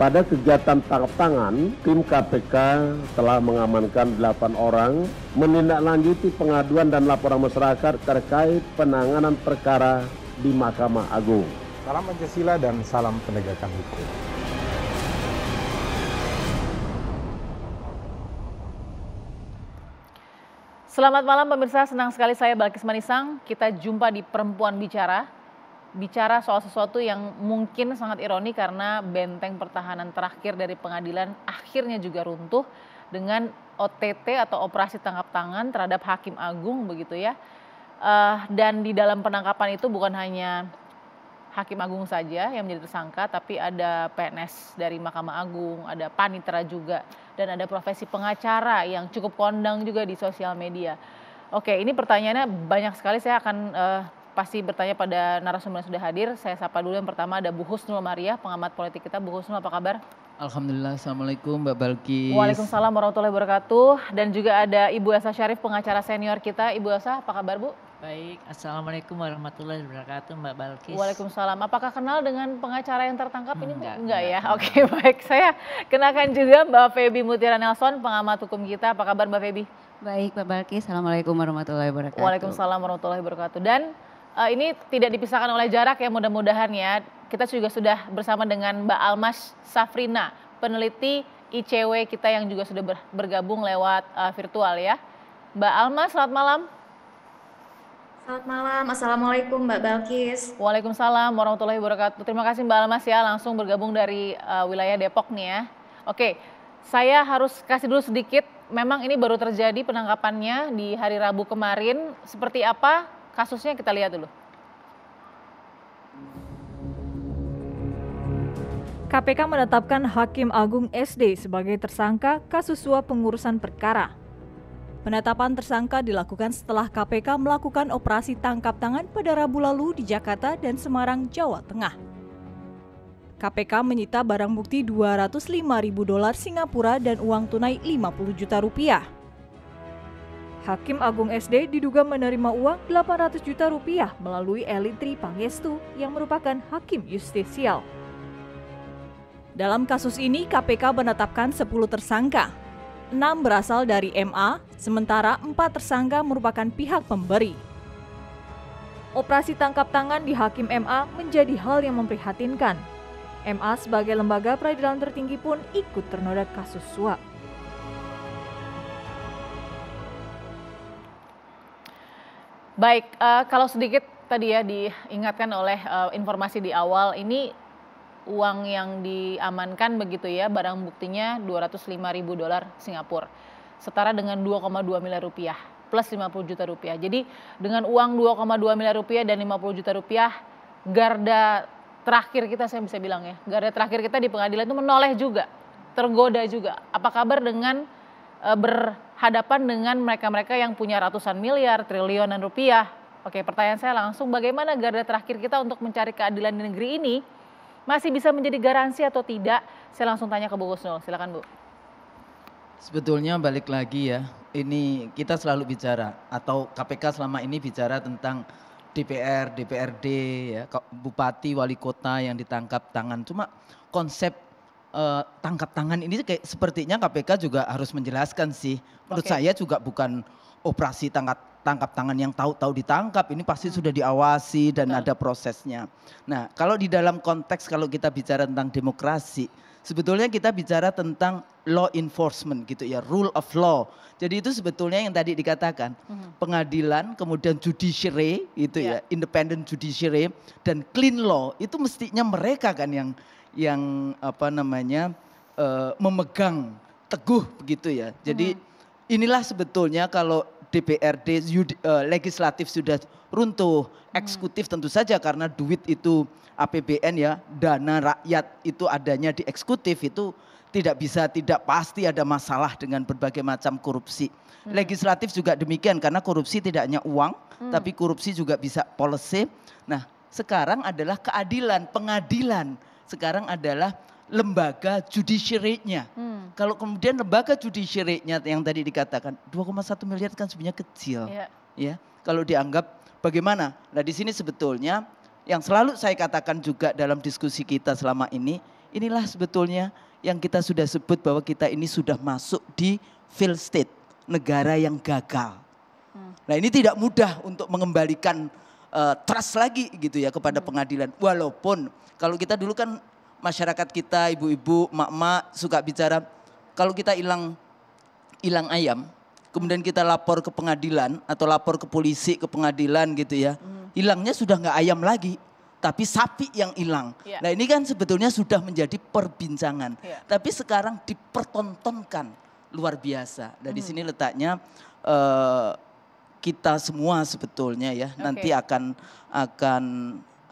Pada kegiatan tangkap tangan, tim KPK telah mengamankan 8 orang, menindaklanjuti pengaduan dan laporan masyarakat terkait penanganan perkara di Mahkamah Agung. Salam Pancasila dan salam penegakan hukum. Selamat malam pemirsa, senang sekali saya Balkis Manisang. Kita jumpa di Perempuan Bicara soal sesuatu yang mungkin sangat ironi karena benteng pertahanan terakhir dari pengadilan akhirnya juga runtuh dengan OTT atau operasi tangkap tangan terhadap Hakim Agung begitu ya. Dan di dalam penangkapan itu bukan hanya Hakim Agung saja yang menjadi tersangka, tapi ada PNS dari Mahkamah Agung, ada panitera juga, dan ada profesi pengacara yang cukup kondang juga di sosial media. Oke, ini pertanyaannya banyak sekali, saya akan pasti bertanya pada narasumber yang sudah hadir. Saya sapa dulu yang pertama ada Bu Husnul Maria, pengamat politik kita. Bu Husnul, apa kabar? Alhamdulillah, Assalamualaikum Mbak Balkis. Waalaikumsalam warahmatullahi wabarakatuh. Dan juga ada Ibu Elsa Syarif, pengacara senior kita. Ibu Elsa, apa kabar Bu? Baik, Assalamualaikum warahmatullahi wabarakatuh Mbak Balkis. Waalaikumsalam. Apakah kenal dengan pengacara yang tertangkap ini Bu? Enggak ya? enggak. Oke, baik. Saya kenakan juga Mbak Feby Mutiara Nelson, pengamat hukum kita. Apa kabar Mbak Feby? Baik Mbak Balkis, Assalamualaikum warahmatullahi wabarakatuh. Waalaikumsalam warahmatullahi wabarakatuh. Dan ini tidak dipisahkan oleh jarak ya, mudah-mudahan ya. Kita juga sudah bersama dengan Mbak Almas Safrina, peneliti ICW kita yang juga sudah bergabung lewat virtual ya. Mbak Almas, selamat malam. Selamat malam, Assalamualaikum Mbak Balkis. Waalaikumsalam warahmatullahi wabarakatuh. Terima kasih Mbak Almas ya, langsung bergabung dari wilayah Depok nih ya. Oke, saya harus kasih dulu sedikit, memang ini baru terjadi penangkapannya di hari Rabu kemarin. Seperti apa kasusnya kita lihat dulu. KPK menetapkan Hakim Agung SD sebagai tersangka kasus suap pengurusan perkara. Penetapan tersangka dilakukan setelah KPK melakukan operasi tangkap tangan pada Rabu lalu di Jakarta dan Semarang, Jawa Tengah. KPK menyita barang bukti $205.000 Singapura dan uang tunai 50 juta rupiah. Hakim Agung SD diduga menerima uang 800 juta rupiah melalui Elitri Pangestu yang merupakan hakim justisial. Dalam kasus ini KPK menetapkan 10 tersangka. 6 berasal dari MA, sementara 4 tersangka merupakan pihak pemberi. Operasi tangkap tangan di Hakim MA menjadi hal yang memprihatinkan. MA sebagai lembaga peradilan tertinggi pun ikut ternoda kasus suap. Baik, kalau sedikit tadi ya diingatkan oleh informasi di awal, ini uang yang diamankan begitu ya, barang buktinya $205.000 Singapura, setara dengan 2,2 miliar rupiah plus 50 juta rupiah. Jadi dengan uang 2,2 miliar rupiah dan 50 juta rupiah, garda terakhir kita, saya bisa bilang ya, garda terakhir kita di pengadilan itu menoleh juga, tergoda juga. Apa kabar dengan berhadapan dengan mereka-mereka yang punya ratusan miliar, triliunan rupiah? Oke, pertanyaan saya langsung, bagaimana garda terakhir kita untuk mencari keadilan di negeri ini masih bisa menjadi garansi atau tidak? Saya langsung tanya ke Bu Husnul, silakan Bu. Sebetulnya balik lagi ya, ini kita selalu bicara atau KPK selama ini bicara tentang DPR, DPRD, ya, bupati, wali kota yang ditangkap tangan. Cuma konsep tangkap tangan ini kayak sepertinya KPK juga harus menjelaskan sih. Menurut saya juga bukan operasi tangkap tangan yang tahu-tahu ditangkap, ini pasti sudah diawasi dan ada prosesnya. Nah, kalau di dalam konteks kalau kita bicara tentang demokrasi, sebetulnya kita bicara tentang law enforcement gitu ya, rule of law. Jadi itu sebetulnya yang tadi dikatakan, pengadilan, kemudian judiciary itu ya, independent judiciary dan clean law, itu mestinya mereka kan yang apa namanya memegang teguh begitu ya. Jadi inilah sebetulnya kalau DPRD legislatif sudah runtuh, eksekutif tentu saja karena duit itu APBN ya, dana rakyat itu adanya di eksekutif, itu tidak bisa, tidak pasti ada masalah dengan berbagai macam korupsi. Legislatif juga demikian karena korupsi tidak hanya uang, tapi korupsi juga bisa policy. Nah, sekarang adalah keadilan, pengadilan. Sekarang adalah lembaga judiciary-nya. Kalau kemudian lembaga judiciary-nya yang tadi dikatakan 2,1 miliar kan sebenarnya kecil. Ya, kalau dianggap bagaimana? Nah, di sini sebetulnya yang selalu saya katakan juga dalam diskusi kita selama ini inilah sebetulnya yang kita sudah sebut bahwa kita ini sudah masuk di failed state, negara yang gagal. Nah ini tidak mudah untuk mengembalikan trust lagi gitu ya kepada pengadilan. Walaupun kalau kita dulu kan masyarakat kita, ibu-ibu, mak-mak suka bicara, kalau kita hilang ayam, kemudian kita lapor ke pengadilan atau lapor ke polisi, ke pengadilan gitu ya, hilangnya sudah nggak ayam lagi, tapi sapi yang hilang. Nah ini kan sebetulnya sudah menjadi perbincangan, tapi sekarang dipertontonkan luar biasa. Dan di sini letaknya kita semua sebetulnya ya nanti akan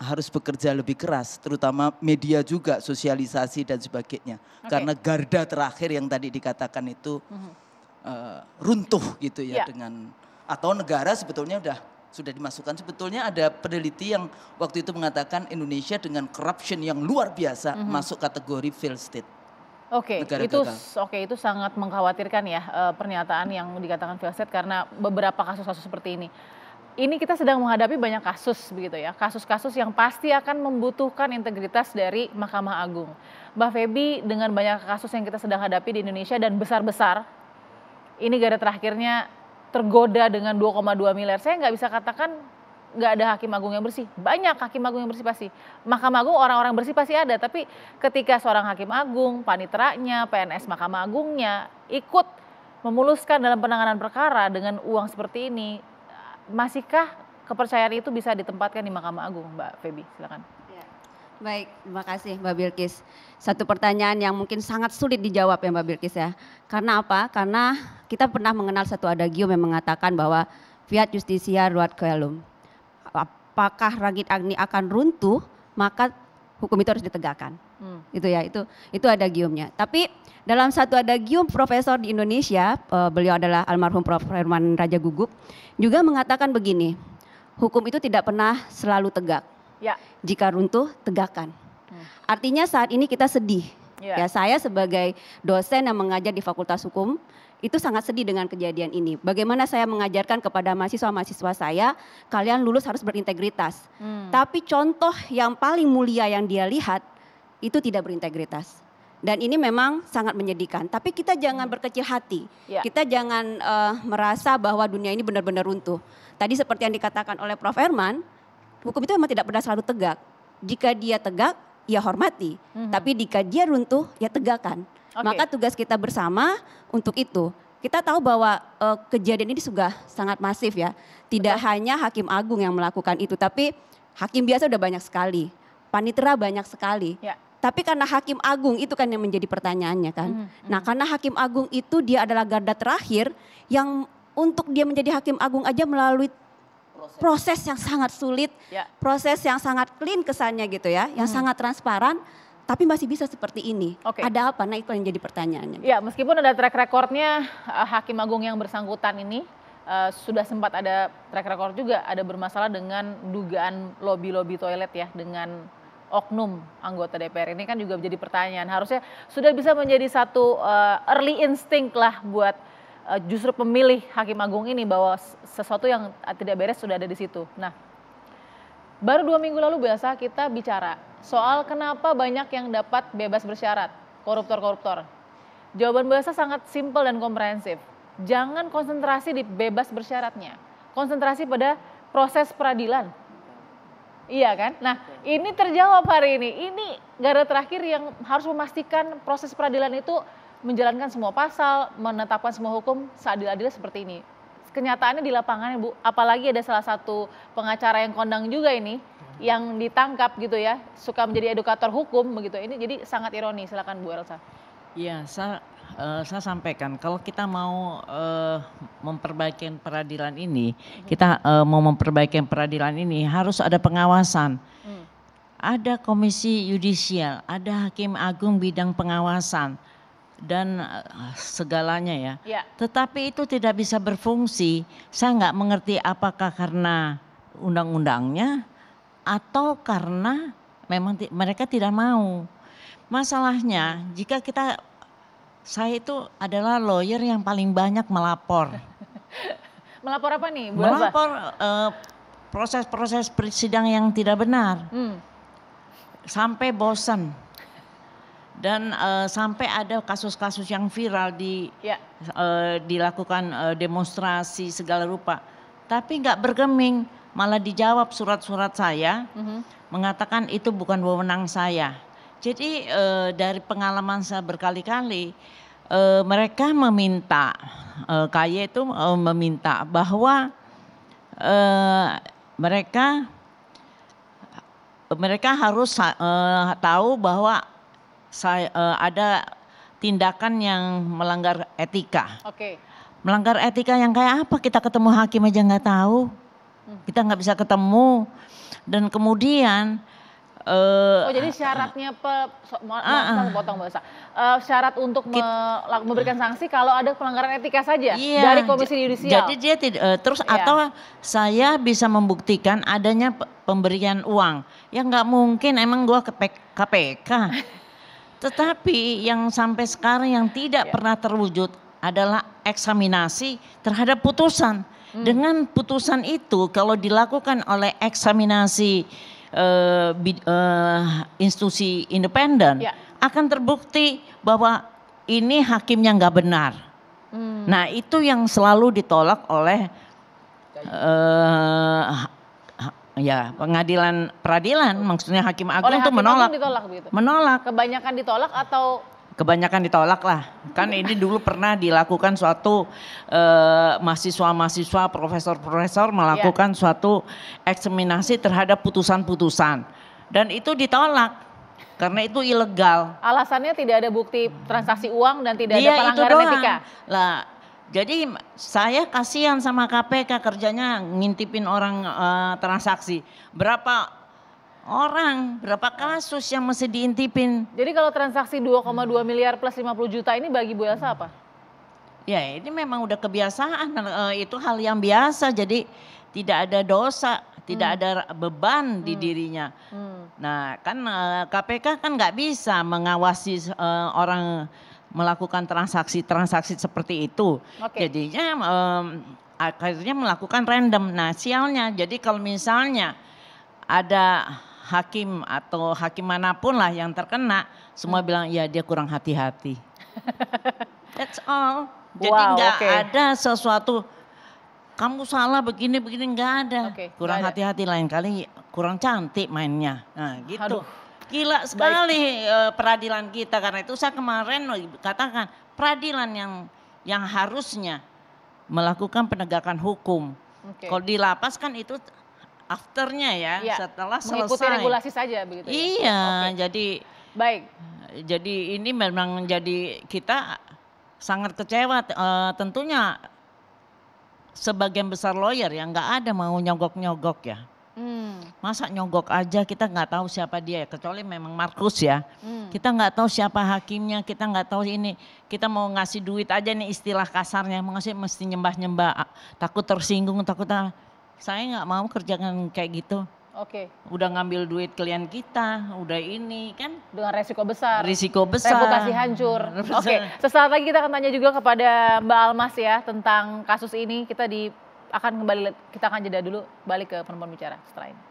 harus bekerja lebih keras, terutama media juga, sosialisasi dan sebagainya. Karena garda terakhir yang tadi dikatakan itu runtuh gitu ya dengan, atau negara sebetulnya sudah dimasukkan. Sebetulnya ada peneliti yang waktu itu mengatakan Indonesia dengan corruption yang luar biasa masuk kategori failed state. Itu sangat mengkhawatirkan ya pernyataan yang dikatakan failed state karena beberapa kasus-kasus seperti ini. Ini kita sedang menghadapi banyak kasus begitu ya, kasus-kasus yang pasti akan membutuhkan integritas dari Mahkamah Agung. Mbak Feby, dengan banyak kasus yang kita sedang hadapi di Indonesia dan besar-besar, ini garda terakhirnya tergoda dengan 2,2 miliar. Saya nggak bisa katakan nggak ada hakim agung yang bersih. Banyak hakim agung yang bersih pasti. Mahkamah Agung orang-orang bersih pasti ada, tapi ketika seorang hakim agung, paniteranya, PNS Mahkamah Agungnya ikut memuluskan dalam penanganan perkara dengan uang seperti ini, masihkah kepercayaan itu bisa ditempatkan di Mahkamah Agung, Mbak Feby? Silakan. Baik, terima kasih Mbak Bilkis. Satu pertanyaan yang mungkin sangat sulit dijawab ya Mbak Bilkis ya. Karena apa? Karena kita pernah mengenal satu adagium yang mengatakan bahwa fiat justisia ruat coelum. Apakah Ragit Agni akan runtuh, maka hukum itu harus ditegakkan. Itu ya, itu adagiumnya. Tapi dalam satu adagium profesor di Indonesia, beliau adalah almarhum Prof. Herman Raja Guguk, juga mengatakan begini, hukum itu tidak pernah selalu tegak. Jika runtuh, tegakkan. Artinya saat ini kita sedih. Ya, saya sebagai dosen yang mengajar di Fakultas Hukum, itu sangat sedih dengan kejadian ini. Bagaimana saya mengajarkan kepada mahasiswa-mahasiswa saya, kalian lulus harus berintegritas. Tapi contoh yang paling mulia yang dia lihat, itu tidak berintegritas. Dan ini memang sangat menyedihkan. Tapi kita jangan berkecil hati. Kita jangan merasa bahwa dunia ini benar-benar runtuh. Tadi seperti yang dikatakan oleh Prof. Herman, hukum itu memang tidak pernah selalu tegak. Jika dia tegak, ya hormati. Tapi jika dia runtuh, ya tegakkan. Maka tugas kita bersama untuk itu. Kita tahu bahwa kejadian ini juga sangat masif ya. Tidak hanya Hakim Agung yang melakukan itu, tapi hakim biasa udah banyak sekali. Panitera banyak sekali. Tapi karena Hakim Agung itu kan yang menjadi pertanyaannya kan. Nah karena Hakim Agung itu dia adalah garda terakhir yang untuk dia menjadi Hakim Agung aja melalui proses yang sangat sulit, proses yang sangat clean kesannya gitu ya, yang sangat transparan. Tapi masih bisa seperti ini. Ada apa? Nah itu yang jadi pertanyaannya. Ya meskipun ada track recordnya Hakim Agung yang bersangkutan ini sudah sempat ada track record juga ada bermasalah dengan dugaan lobby toilet ya dengan oknum anggota DPR. Ini kan juga menjadi pertanyaan. Harusnya sudah bisa menjadi satu early instinct lah buat justru pemilih Hakim Agung ini bahwa sesuatu yang tidak beres sudah ada di situ. Nah baru 2 minggu lalu biasa kita bicara soal kenapa banyak yang dapat bebas bersyarat, koruptor-koruptor. Jawaban biasa sangat simpel dan komprehensif. Jangan konsentrasi di bebas bersyaratnya, konsentrasi pada proses peradilan. Iya kan? Nah ini terjawab hari ini. Ini garda terakhir yang harus memastikan proses peradilan itu menjalankan semua pasal, menetapkan semua hukum seadil-adilnya seperti ini. Kenyataannya di lapangan Bu, apalagi ada salah satu pengacara yang kondang juga ini, yang ditangkap gitu ya, suka menjadi edukator hukum begitu. Ini jadi sangat ironi. Silakan Bu Elsa. Iya, saya sampaikan kalau kita mau memperbaiki peradilan ini, harus ada pengawasan. Ada komisi yudisial, ada Hakim Agung bidang pengawasan dan segalanya ya. Tetapi itu tidak bisa berfungsi. Saya nggak mengerti apakah karena undang-undangnya atau karena memang mereka tidak mau. Masalahnya jika saya itu adalah lawyer yang paling banyak melapor. Melapor apa nih? Melapor proses-proses persidangan yang tidak benar. Sampai bosan. Dan sampai ada kasus-kasus yang viral dilakukan demonstrasi segala rupa. Tapi nggak bergeming, malah dijawab surat-surat saya mengatakan itu bukan wewenang saya. Jadi dari pengalaman saya berkali-kali, mereka meminta, KY itu meminta bahwa mereka harus tahu bahwa ada tindakan yang melanggar etika. Melanggar etika yang kayak apa? Kita ketemu hakim aja nggak tahu, kita nggak bisa ketemu. Dan kemudian jadi syaratnya potong bahasa. Syarat untuk memberikan sanksi kalau ada pelanggaran etika saja dari Komisi Yudisial. Jadi dia tidak atau saya bisa membuktikan adanya pemberian uang. Ya nggak mungkin, emang gua ke KPK. Tetapi yang sampai sekarang yang tidak pernah terwujud adalah eksaminasi terhadap putusan. Dengan putusan itu kalau dilakukan oleh eksaminasi institusi independen, akan terbukti bahwa ini hakimnya nggak benar. Nah itu yang selalu ditolak oleh peradilan, maksudnya Hakim Agung itu menolak. Menolak. Kebanyakan ditolak atau? Kebanyakan ditolak lah. Kan ini dulu pernah dilakukan suatu mahasiswa-mahasiswa, profesor-profesor melakukan suatu eksaminasi terhadap putusan-putusan. Dan itu ditolak karena itu ilegal. Alasannya tidak ada bukti transaksi uang dan tidak ada pelanggaran etika. Lah, jadi saya kasihan sama KPK, kerjanya ngintipin orang transaksi. Berapa kasus yang mesti diintipin. Jadi kalau transaksi 2,2 miliar plus 50 juta ini bagi Bu Elsa apa? Ya ini memang udah kebiasaan, itu hal yang biasa, jadi tidak ada dosa, tidak ada beban di dirinya. Nah kan KPK kan nggak bisa mengawasi orang melakukan transaksi seperti itu. Jadinya akhirnya melakukan random. Nah sialnya, jadi kalau misalnya ada hakim atau hakim manapun lah yang terkena, semua bilang ya dia kurang hati-hati. That's all. Jadi nggak ada sesuatu kamu salah begini nggak ada. Kurang hati-hati, lain kali kurang cantik mainnya. Nah gitu. Gila sekali peradilan kita, karena itu saya kemarin katakan peradilan yang harusnya melakukan penegakan hukum. Kalau di lapas kan itu afternya setelah selesai. Mengikuti regulasi saja begitu. Iya, jadi baik. Jadi ini memang jadi kita sangat kecewa, tentunya sebagian besar lawyer yang nggak ada mau nyogok-nyogok ya. Masa nyogok aja, kita nggak tahu siapa dia, kecuali memang Markus ya. Kita nggak tahu siapa hakimnya, kita nggak tahu ini. Kita mau ngasih duit aja nih, istilah kasarnya, mau ngasih mesti nyembah-nyembah, takut tersinggung, saya nggak mau kerjakan kayak gitu. Udah ngambil duit klien kita, udah ini kan. Dengan resiko besar. Reputasi hancur. Sesaat lagi kita akan tanya juga kepada Mbak Almas ya tentang kasus ini. Kita akan jeda dulu, balik ke Perempuan Bicara setelah ini.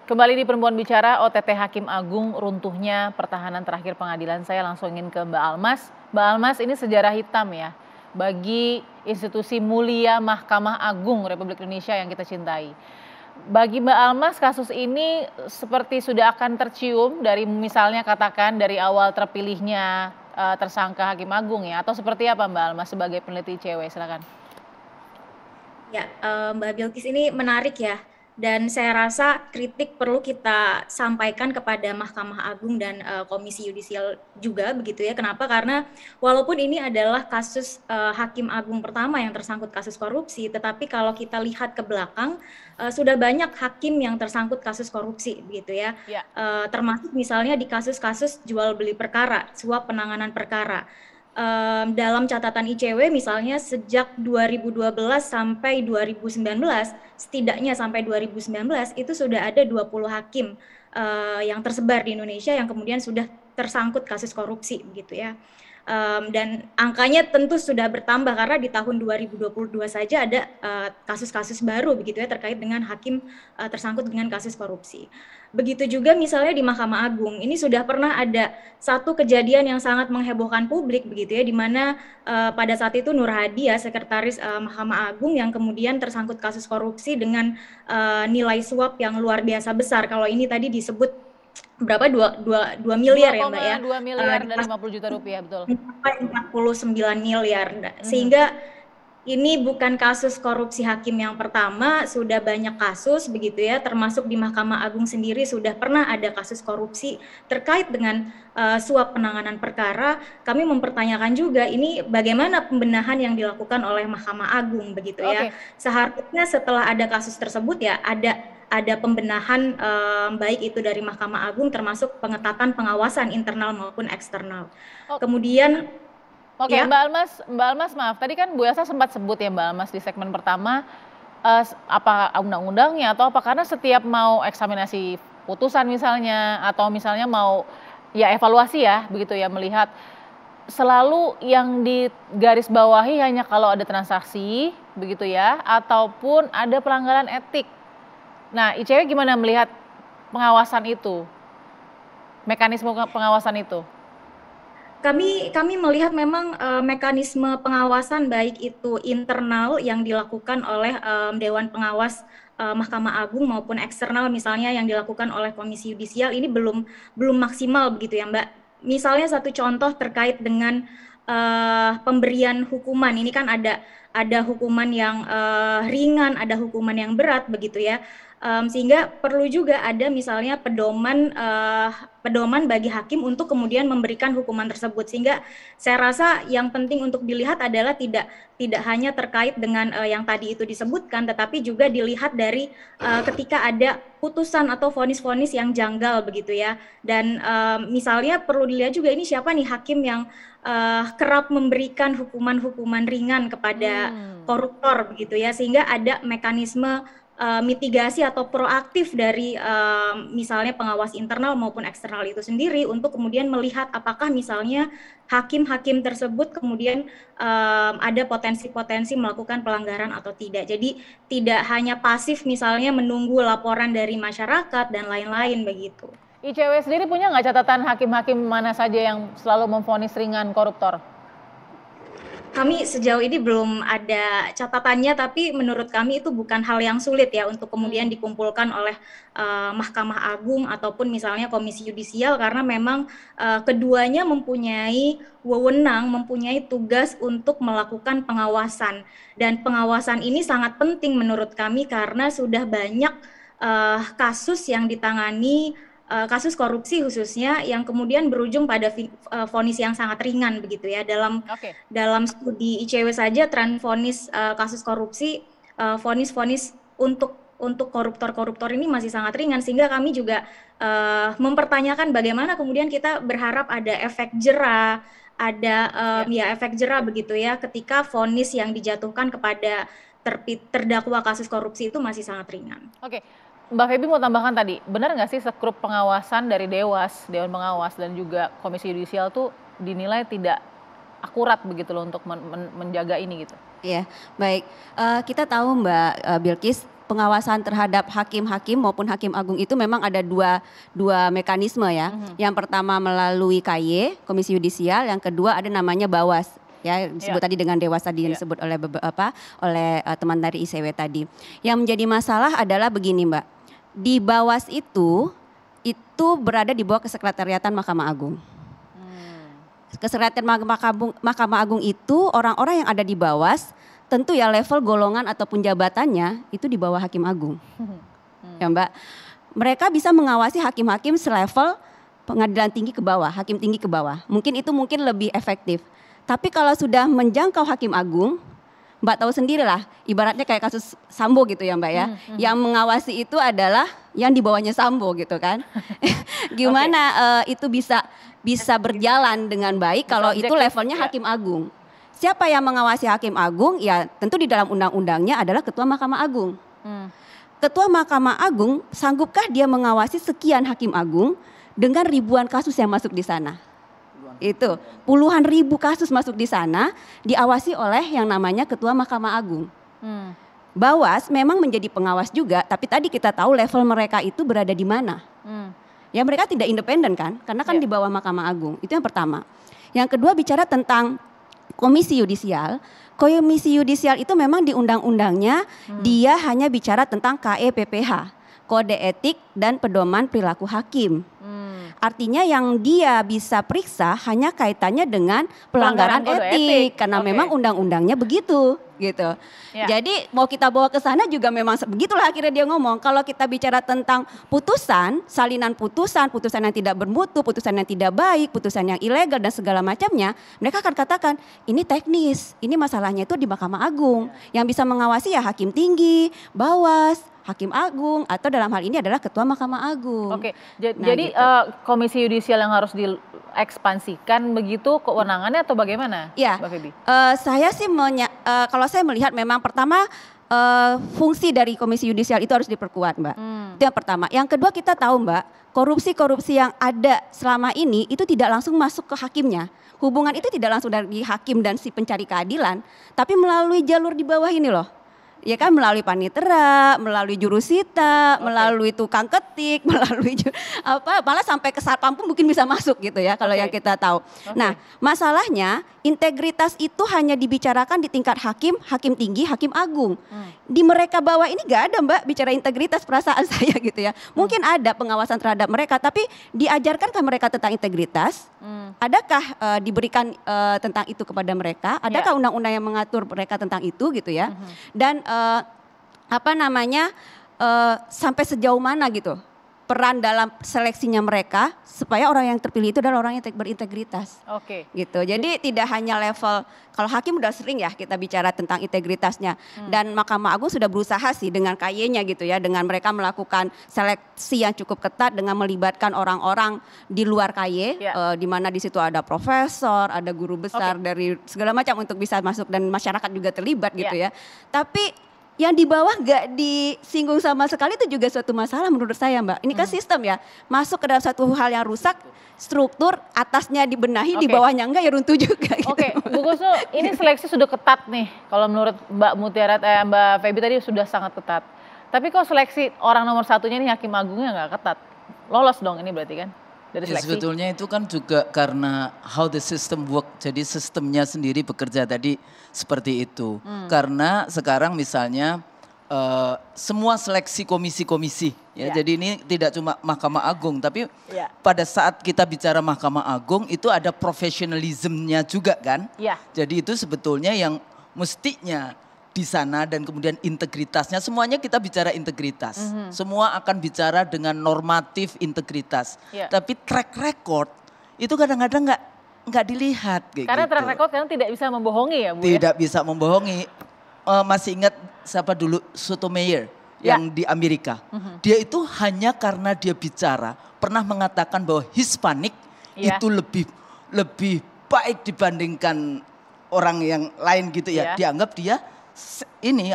Kembali di Perempuan Bicara, OTT Hakim Agung, runtuhnya pertahanan terakhir pengadilan. Saya langsung ingin ke Mbak Almas. Mbak Almas, ini sejarah hitam ya bagi institusi mulia Mahkamah Agung Republik Indonesia yang kita cintai. Bagi Mbak Almas, kasus ini seperti sudah akan tercium dari misalnya katakan dari awal terpilihnya tersangka Hakim Agung ya, atau seperti apa Mbak Almas sebagai peneliti ICW? Silakan. Ya, Mbak Bilkis, ini menarik ya. Dan saya rasa kritik perlu kita sampaikan kepada Mahkamah Agung dan Komisi Yudisial juga begitu ya. Kenapa? Karena walaupun ini adalah kasus Hakim Agung pertama yang tersangkut kasus korupsi, tetapi kalau kita lihat ke belakang sudah banyak hakim yang tersangkut kasus korupsi begitu ya. Termasuk misalnya di kasus-kasus jual beli perkara, suap penanganan perkara. Dalam catatan ICW misalnya sejak 2012 sampai 2019, setidaknya sampai 2019 itu sudah ada 20 hakim yang tersebar di Indonesia yang kemudian sudah tersangkut kasus korupsi begitu ya. Dan angkanya tentu sudah bertambah karena di tahun 2022 saja ada kasus-kasus baru begitu ya terkait dengan hakim tersangkut dengan kasus korupsi. Begitu juga misalnya di Mahkamah Agung, ini sudah pernah ada satu kejadian yang sangat menghebohkan publik begitu ya, di mana pada saat itu Nur Hadi ya, sekretaris Mahkamah Agung yang kemudian tersangkut kasus korupsi dengan nilai suap yang luar biasa besar. Kalau ini tadi disebut berapa 2 miliar ya Mbak ya? 2 miliar dan 50 juta rupiah, betul. 49 miliar, sehingga ini bukan kasus korupsi hakim yang pertama, sudah banyak kasus begitu ya, termasuk di Mahkamah Agung sendiri sudah pernah ada kasus korupsi terkait dengan suap penanganan perkara. Kami mempertanyakan juga ini bagaimana pembenahan yang dilakukan oleh Mahkamah Agung begitu ya. Seharusnya setelah ada kasus tersebut ya ada pembenahan baik itu dari Mahkamah Agung termasuk pengetatan pengawasan internal maupun eksternal. Kemudian Oke, ya. Mbak Almas maaf, tadi kan Bu Elsa sempat sebut ya Mbak Almas di segmen pertama apa undang-undangnya atau apa, karena setiap mau eksaminasi putusan misalnya atau misalnya mau ya evaluasi ya begitu ya, melihat selalu yang digarisbawahi hanya kalau ada transaksi begitu ya, ataupun ada pelanggaran etik. Nah, ICW gimana melihat pengawasan itu, mekanisme pengawasan itu? Kami melihat memang mekanisme pengawasan baik itu internal yang dilakukan oleh Dewan Pengawas Mahkamah Agung maupun eksternal misalnya yang dilakukan oleh Komisi Yudisial ini belum maksimal begitu ya Mbak. Misalnya satu contoh terkait dengan pemberian hukuman, ini kan ada hukuman yang ringan, ada hukuman yang berat begitu ya. Sehingga perlu juga ada misalnya pedoman bagi hakim untuk kemudian memberikan hukuman tersebut, sehingga saya rasa yang penting untuk dilihat adalah tidak hanya terkait dengan yang tadi itu disebutkan, tetapi juga dilihat dari ketika ada putusan atau vonis-vonis yang janggal begitu ya. Dan misalnya perlu dilihat juga ini siapa nih hakim yang kerap memberikan hukuman-hukuman ringan kepada koruptor begitu ya, sehingga ada mekanisme mitigasi atau proaktif dari misalnya pengawas internal maupun eksternal itu sendiri untuk kemudian melihat apakah misalnya hakim-hakim tersebut kemudian ada potensi-potensi melakukan pelanggaran atau tidak. Jadi tidak hanya pasif misalnya menunggu laporan dari masyarakat dan lain-lain begitu. ICW sendiri punya nggak catatan hakim-hakim mana saja yang selalu memvonis ringan koruptor? Kami sejauh ini belum ada catatannya, tapi menurut kami itu bukan hal yang sulit ya untuk kemudian dikumpulkan oleh Mahkamah Agung ataupun misalnya Komisi Yudisial, karena memang keduanya mempunyai wewenang, mempunyai tugas untuk melakukan pengawasan, dan pengawasan ini sangat penting menurut kami karena sudah banyak kasus yang ditangani, kasus korupsi khususnya yang kemudian berujung pada vonis yang sangat ringan begitu ya. Dalam studi ICW saja tren vonis kasus korupsi, vonis untuk koruptor ini masih sangat ringan, sehingga kami juga mempertanyakan bagaimana kemudian kita berharap ada efek jera, efek jera begitu ya ketika vonis yang dijatuhkan kepada terdakwa kasus korupsi itu masih sangat ringan. Oke. Mbak Feby mau tambahkan tadi, benar nggak sih skrup pengawasan dari Dewan Pengawas dan juga Komisi Yudisial tuh dinilai tidak akurat begitu loh untuk menjaga ini gitu? Iya, baik. Kita tahu Mbak Bilkis, pengawasan terhadap hakim-hakim maupun hakim agung itu memang ada dua mekanisme ya. Yang pertama melalui KY, Komisi Yudisial, yang kedua ada namanya Bawas. Ya, disebut tadi dengan Dewas tadi yang disebut oleh teman dari ICW tadi. Yang menjadi masalah adalah begini Mbak. Di Bawas itu berada di bawah Kesekretariatan Mahkamah Agung. Kesekretariatan Mahkamah Agung itu orang-orang yang ada di Bawas tentu ya level golongan ataupun jabatannya itu di bawah Hakim Agung. Ya Mbak, mereka bisa mengawasi hakim-hakim selevel pengadilan tinggi ke bawah, hakim tinggi ke bawah. Mungkin lebih efektif. Tapi kalau sudah menjangkau Hakim Agung, Mbak tahu sendirilah, ibaratnya kayak kasus Sambo gitu ya Mbak ya. Yang mengawasi itu adalah yang di bawahnya Sambo gitu kan. Gimana itu bisa berjalan dengan baik kalau itu levelnya Hakim Agung. Siapa yang mengawasi Hakim Agung? Ya tentu di dalam undang-undangnya adalah Ketua Mahkamah Agung. Ketua Mahkamah Agung sanggupkah dia mengawasi sekian Hakim Agung dengan ribuan kasus yang masuk di sana? Itu puluhan ribu kasus masuk di sana, diawasi oleh yang namanya Ketua Mahkamah Agung. Bawas memang menjadi pengawas juga, tapi tadi kita tahu level mereka itu berada di mana. Ya mereka tidak independen kan, karena kan di bawah Mahkamah Agung. Itu yang pertama. Yang kedua bicara tentang Komisi Yudisial. Komisi Yudisial itu memang di undang-undangnya dia hanya bicara tentang KEPPH, Kode Etik dan Pedoman Perilaku Hakim. Artinya yang dia bisa periksa hanya kaitannya dengan pelanggaran etik karena memang undang-undangnya begitu gitu. Jadi mau kita bawa ke sana juga memang begitulah akhirnya dia ngomong. Kalau kita bicara tentang putusan, salinan putusan, putusan yang tidak bermutu, putusan yang tidak baik, putusan yang ilegal dan segala macamnya, mereka akan katakan ini teknis, ini masalahnya itu di Mahkamah Agung. Yang bisa mengawasi ya Hakim Tinggi, Bawas, Hakim Agung, atau dalam hal ini adalah Ketua Mahkamah Agung. Oke, jadi gitu. Komisi Yudisial yang harus diekspansikan begitu kewenangannya atau bagaimana, ya, Mbak Febi? Saya sih kalau saya melihat memang pertama fungsi dari Komisi Yudisial itu harus diperkuat, Mbak. Itu yang pertama. Yang kedua kita tahu, Mbak, korupsi-korupsi yang ada selama ini itu tidak langsung masuk ke hakimnya. Hubungan itu tidak langsung dari hakim dan si pencari keadilan, tapi melalui jalur di bawah ini loh. Ya kan melalui panitera, melalui jurusita, melalui tukang ketik, melalui malah sampai ke satpam pun mungkin bisa masuk gitu ya kalau yang kita tahu. Nah, masalahnya integritas itu hanya dibicarakan di tingkat hakim, hakim tinggi, hakim agung. Di mereka bawah ini gak ada Mbak bicara integritas perasaan saya gitu ya. Mungkin ada pengawasan terhadap mereka tapi diajarkankah mereka tentang integritas? Adakah diberikan tentang itu kepada mereka? Adakah undang-undang yang mengatur mereka tentang itu gitu ya? Dan sampai sejauh mana gitu peran dalam seleksinya mereka supaya orang yang terpilih itu adalah orang yang berintegritas. Gitu. Jadi tidak hanya level, kalau hakim udah sering ya kita bicara tentang integritasnya dan Mahkamah Agung sudah berusaha sih dengan KY-nya gitu ya, dengan mereka melakukan seleksi yang cukup ketat dengan melibatkan orang-orang di luar KY, di mana di situ ada profesor, ada guru besar dari segala macam untuk bisa masuk dan masyarakat juga terlibat gitu ya. Tapi yang di bawah gak disinggung sama sekali itu juga suatu masalah menurut saya Mbak. Ini kan sistem ya, masuk ke dalam satu hal yang rusak, struktur atasnya dibenahi, di bawahnya enggak ya runtuh juga. Bu Kusnu, ini seleksi sudah ketat nih. Kalau menurut Mbak Mutiara, Mbak Febi tadi sudah sangat ketat. Tapi kok seleksi orang nomor satunya nih Hakim Agungnya nggak ketat? Lolos dong ini berarti kan? Dari seleksi. Sebetulnya itu kan juga karena how the system work, jadi sistemnya sendiri bekerja tadi seperti itu. Karena sekarang misalnya semua seleksi komisi-komisi, ya. Jadi ini tidak cuma Mahkamah Agung, tapi pada saat kita bicara Mahkamah Agung itu ada profesionalismnya juga kan. Jadi itu sebetulnya yang mestinya di sana dan kemudian integritasnya, semuanya kita bicara integritas. Semua akan bicara dengan normatif integritas. Tapi track record itu kadang-kadang nggak dilihat. Karena track record kan tidak bisa membohongi ya Bu? Tidak bisa membohongi. Masih ingat siapa dulu Sotomayor yang di Amerika. Dia itu hanya karena dia bicara pernah mengatakan bahwa Hispanik itu lebih baik dibandingkan orang yang lain gitu ya. Dianggap dia ini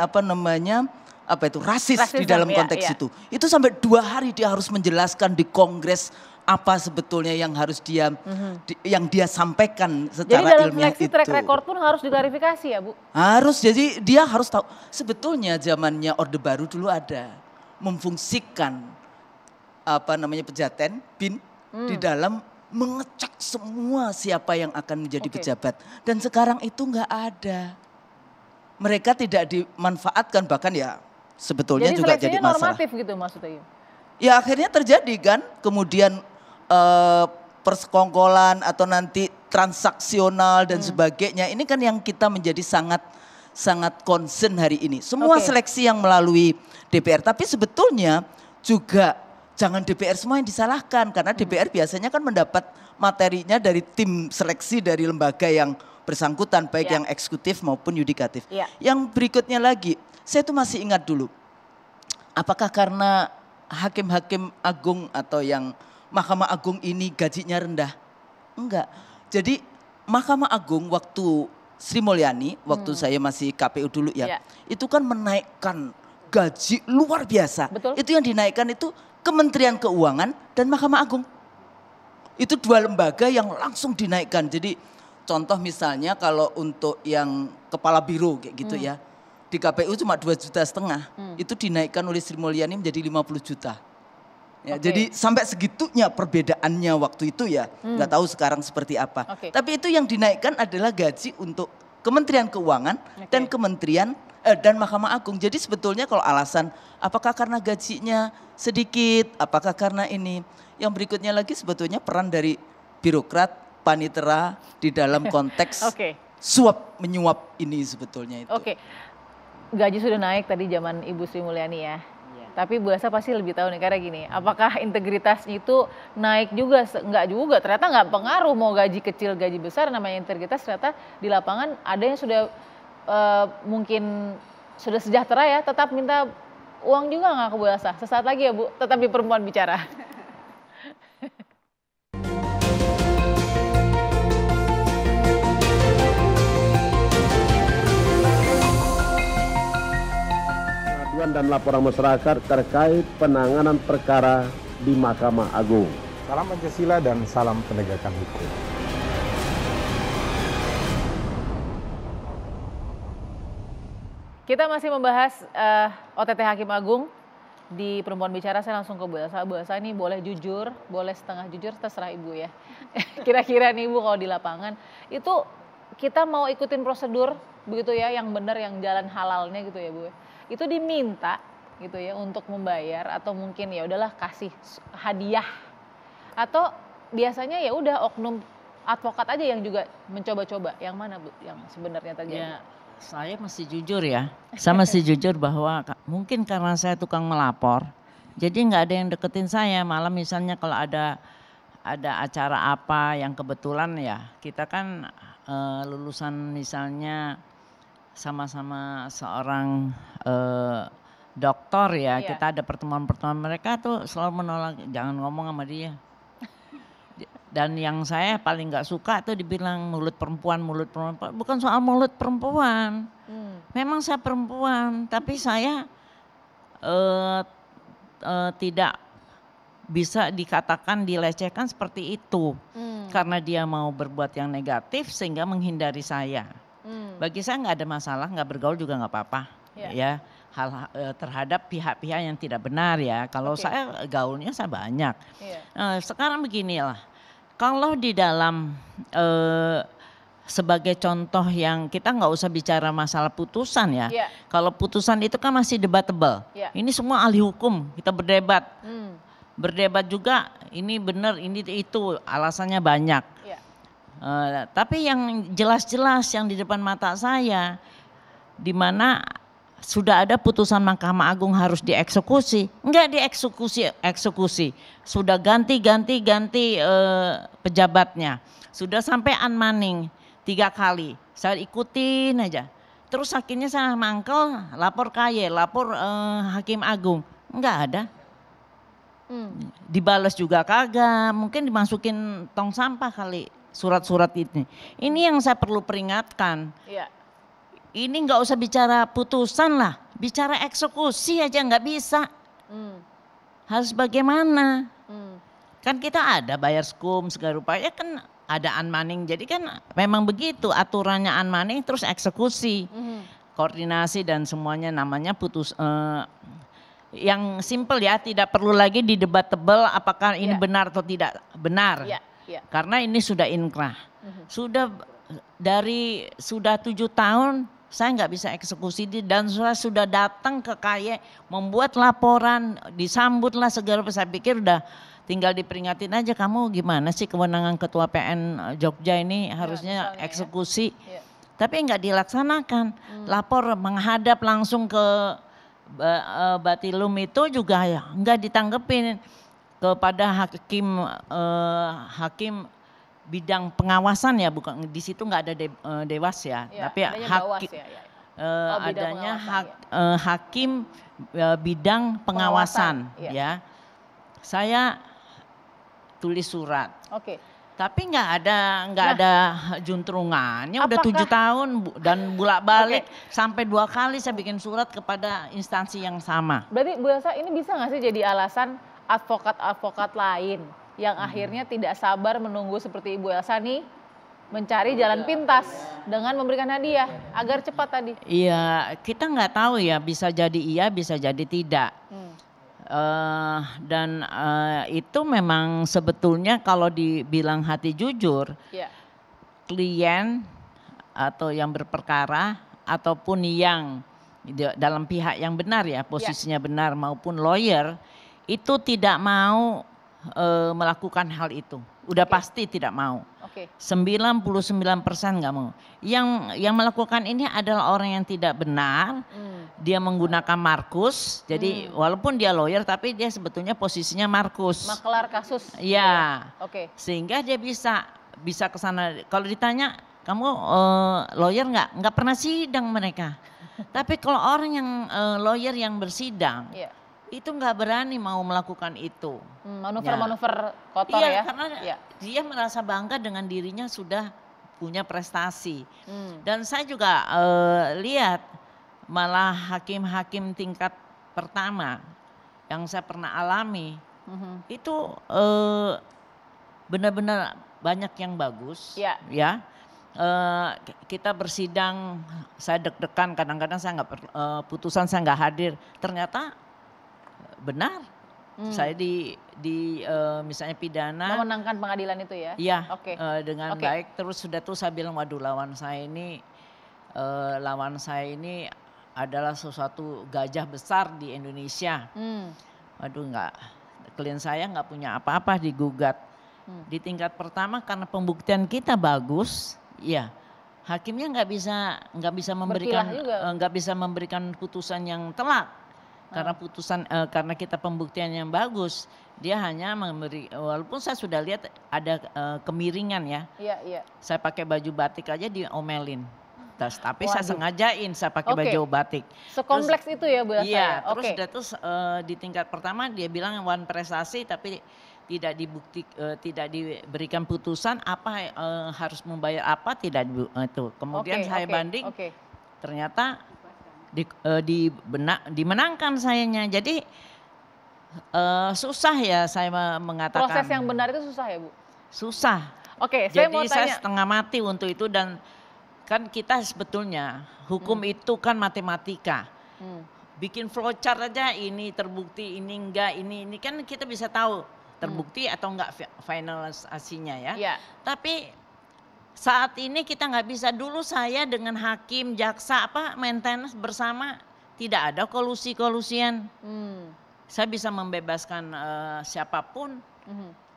rasis di dalam konteks itu. Itu sampai 2 hari dia harus menjelaskan di Kongres apa sebetulnya yang harus yang dia sampaikan secara ilmiah itu. Jadi dalam seleksi track record pun harus diklarifikasi ya Bu? Harus, jadi dia harus tahu. Sebetulnya zamannya Orde Baru dulu ada memfungsikan pejaten BIN di dalam mengecek semua siapa yang akan menjadi pejabat. Dan sekarang itu nggak ada. Mereka tidak dimanfaatkan, bahkan ya sebetulnya juga jadi masalah. Normatif gitu maksudnya? Ya akhirnya terjadi kan, kemudian persekongkolan atau nanti transaksional dan sebagainya. Ini kan yang kita menjadi sangat concern hari ini. Semua seleksi yang melalui DPR, tapi sebetulnya juga jangan DPR semua yang disalahkan, karena DPR biasanya kan mendapat materinya dari tim seleksi dari lembaga yang bersangkutan, baik yang eksekutif maupun yudikatif. Yang berikutnya lagi, saya tuh masih ingat dulu, apakah karena hakim-hakim agung atau yang Mahkamah Agung ini gajinya rendah? Enggak. Jadi Mahkamah Agung waktu Sri Mulyani, waktu saya masih KPU dulu itu kan menaikkan gaji luar biasa. Itu yang dinaikkan itu Kementerian Keuangan dan Mahkamah Agung. Itu 2 lembaga yang langsung dinaikkan. Jadi contoh misalnya kalau untuk yang kepala biro kayak gitu ya. Di KPU cuma 2,5 juta. Itu dinaikkan oleh Sri Mulyani menjadi 50 juta. Ya, jadi sampai segitunya perbedaannya waktu itu ya. Nggak tahu sekarang seperti apa. Tapi itu yang dinaikkan adalah gaji untuk Kementerian Keuangan dan Kementerian dan Mahkamah Agung. Jadi sebetulnya kalau alasan apakah karena gajinya sedikit, apakah karena ini. Yang berikutnya lagi sebetulnya peran dari birokrat, panitera di dalam konteks suap menyuap ini sebetulnya itu. Gaji sudah naik tadi zaman Ibu Sri Mulyani ya. Tapi Bu Elsa pasti lebih tahu nih karena gini, apakah integritasnya itu naik juga? Enggak juga, ternyata nggak pengaruh mau gaji kecil, gaji besar, namanya integritas ternyata di lapangan ada yang sudah mungkin sudah sejahtera ya, tetap minta uang juga nggak ke Bu Elsa? Sesaat lagi ya Bu, tetap di Perempuan Bicara. Dan laporan masyarakat terkait penanganan perkara di Mahkamah Agung. Salam Pancasila dan salam penegakan hukum. Kita masih membahas OTT Hakim Agung di Perempuan Bicara. Saya langsung ke Bu Elsa. Bu Elsa ini boleh jujur, boleh setengah jujur, terserah Ibu ya. Kira-kira nih Ibu kalau di lapangan itu kita mau ikutin prosedur begitu ya, yang benar, yang jalan halalnya gitu ya Bu. Itu diminta gitu ya untuk membayar atau mungkin ya udahlah kasih hadiah, atau biasanya ya udah oknum advokat aja yang juga mencoba-coba, yang mana Bu yang sebenarnya terjadi? Ya, saya masih jujur ya, saya masih jujur bahwa mungkin karena saya tukang melapor, jadi nggak ada yang deketin saya, malah misalnya kalau ada acara apa yang kebetulan ya kita kan lulusan misalnya sama-sama seorang dokter ya, kita ada pertemuan-pertemuan, mereka tuh selalu menolak, jangan ngomong sama dia. Dan yang saya paling nggak suka tuh dibilang mulut perempuan, bukan soal mulut perempuan. Memang saya perempuan, tapi saya tidak bisa dikatakan dilecehkan seperti itu. Karena dia mau berbuat yang negatif sehingga menghindari saya. Bagi saya nggak ada masalah, nggak bergaul juga nggak apa-apa, ya hal terhadap pihak-pihak yang tidak benar ya. Kalau saya gaulnya saya banyak. Sekarang beginilah, kalau di dalam sebagai contoh yang kita nggak usah bicara masalah putusan ya. Kalau putusan itu kan masih debatable. Ini semua ahli hukum, kita berdebat, berdebat juga ini benar, ini itu alasannya banyak. Tapi yang jelas-jelas yang di depan mata saya, di mana sudah ada putusan Mahkamah Agung harus dieksekusi, enggak dieksekusi, sudah ganti pejabatnya, sudah sampai unmanning 3 kali, saya ikutin aja, terus akhirnya saya mangkel, lapor KY, lapor Hakim Agung, enggak ada. Dibalas juga kagak, mungkin dimasukin tong sampah kali surat-surat ini. Ini yang saya perlu peringatkan. Ini nggak usah bicara putusan lah, bicara eksekusi aja nggak bisa. Harus bagaimana? Kan kita ada bayar skum segala rupa, ya kan ada unmanning. Jadi kan memang begitu aturannya, unmanning terus eksekusi, koordinasi dan semuanya, namanya putus. Yang simple ya, tidak perlu lagi didebatable apakah ini benar atau tidak benar. Karena ini sudah inkrah. Sudah 7 tahun saya nggak bisa eksekusi dan saya sudah datang ke KY membuat laporan, disambutlah segala, saya pikir udah tinggal diperingatin aja, kamu gimana sih kewenangan Ketua PN Jogja ini harusnya eksekusi. Tapi nggak dilaksanakan. Lapor menghadap langsung ke Batilum itu juga ya nggak ditanggepin. Kepada hakim bidang pengawasan ya, bukan di situ nggak ada dewas ya, tapi adanya hakim bidang pengawasan ya. Saya tulis surat, tapi nggak ada juntrungannya. Udah 7 tahun dan bolak-balik sampai 2 kali saya bikin surat kepada instansi yang sama. Berarti Bu Elsa ini bisa nggak sih jadi alasan advokat-advokat lain yang akhirnya tidak sabar menunggu seperti Ibu Elsa nih mencari jalan pintas dengan memberikan hadiah agar cepat tadi. Iya, kita nggak tahu ya, bisa jadi iya, bisa jadi tidak. Dan itu memang sebetulnya kalau dibilang hati jujur, klien atau yang berperkara ataupun yang dalam pihak yang benar ya, posisinya benar maupun lawyer itu tidak mau melakukan hal itu. Udah pasti tidak mau. 99% nggak mau. Yang melakukan ini adalah orang yang tidak benar. Dia menggunakan Markus. Jadi walaupun dia lawyer tapi dia sebetulnya posisinya Markus. Makelar kasus. Iya. Sehingga dia bisa ke sana. Kalau ditanya, kamu lawyer nggak? Nggak pernah sidang mereka. Tapi kalau orang yang lawyer yang bersidang, itu nggak berani mau melakukan itu. Manuver-manuver kotor ya. ya. Karena dia merasa bangga dengan dirinya sudah punya prestasi. Dan saya juga lihat malah hakim-hakim tingkat pertama yang saya pernah alami, itu benar-benar banyak yang bagus. Ya. Kita bersidang, saya deg-degan, kadang-kadang saya nggak putusan saya nggak hadir. Ternyata benar, saya misalnya pidana memenangkan pengadilan itu ya? Iya, dengan baik. Terus sudah tuh saya bilang, waduh lawan saya ini adalah sesuatu gajah besar di Indonesia. Waduh klien saya nggak punya apa-apa digugat. Di tingkat pertama karena pembuktian kita bagus, ya hakimnya nggak bisa memberikan putusan yang telak. Karena kita pembuktian yang bagus, dia hanya memberi, walaupun saya sudah lihat ada kemiringan ya. Saya pakai baju batik aja diomelin. Tapi saya sengajain saya pakai baju batik. Sekompleks itu ya Bu Elsa? Iya, terus di tingkat pertama dia bilang one prestasi tapi tidak diberikan putusan apa harus membayar apa tidak itu. Kemudian saya banding, ternyata dimenangkan sayanya. Jadi susah ya saya mengatakan. Proses yang benar itu susah ya Bu? Susah. Saya mau tanya. Saya setengah mati untuk itu dan kan kita sebetulnya hukum itu kan matematika. Bikin flowchart aja ini terbukti, ini enggak, ini kan kita bisa tahu terbukti atau enggak finalisasinya ya. Tapi saat ini kita nggak bisa, dulu saya dengan hakim, jaksa maintenance bersama tidak ada kolusi-kolusian. Saya bisa membebaskan siapapun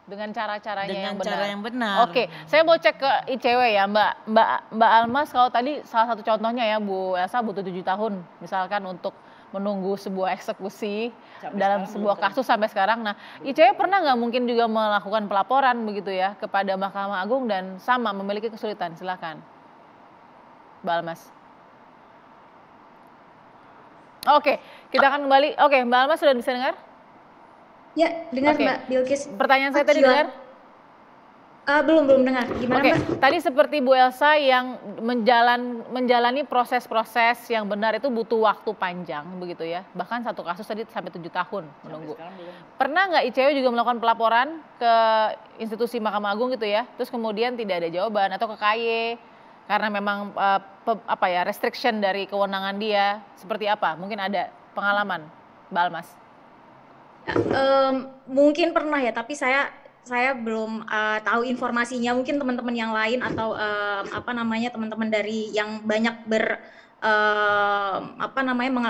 dengan cara-caranya yang benar. Saya mau cek ke ICW ya Mbak Almas. Kalau tadi salah satu contohnya ya Bu Elsa butuh 7 tahun misalkan untuk menunggu sebuah eksekusi dalam sebuah kasus sampai sekarang. Nah, ICW pernah nggak mungkin juga melakukan pelaporan begitu ya kepada Mahkamah Agung dan sama memiliki kesulitan? Silakan, Mbak Almas. Kita akan kembali. Mbak Almas sudah bisa dengar? Ya, dengar Mbak Bilkis. Pertanyaan saya tadi dengar? Belum dengar. Gimana Mbak? Tadi seperti Bu Elsa yang menjalani proses-proses yang benar itu butuh waktu panjang begitu ya. Bahkan satu kasus tadi sampai 7 tahun menunggu. Pernah nggak ICW juga melakukan pelaporan ke institusi Mahkamah Agung gitu ya? Terus kemudian tidak ada jawaban atau ke KY karena memang restriction dari kewenangan dia. Seperti apa? Mungkin ada pengalaman Mbak Almas? Mungkin pernah ya, tapi saya belum tahu informasinya. Mungkin teman-teman yang lain atau teman-teman dari yang banyak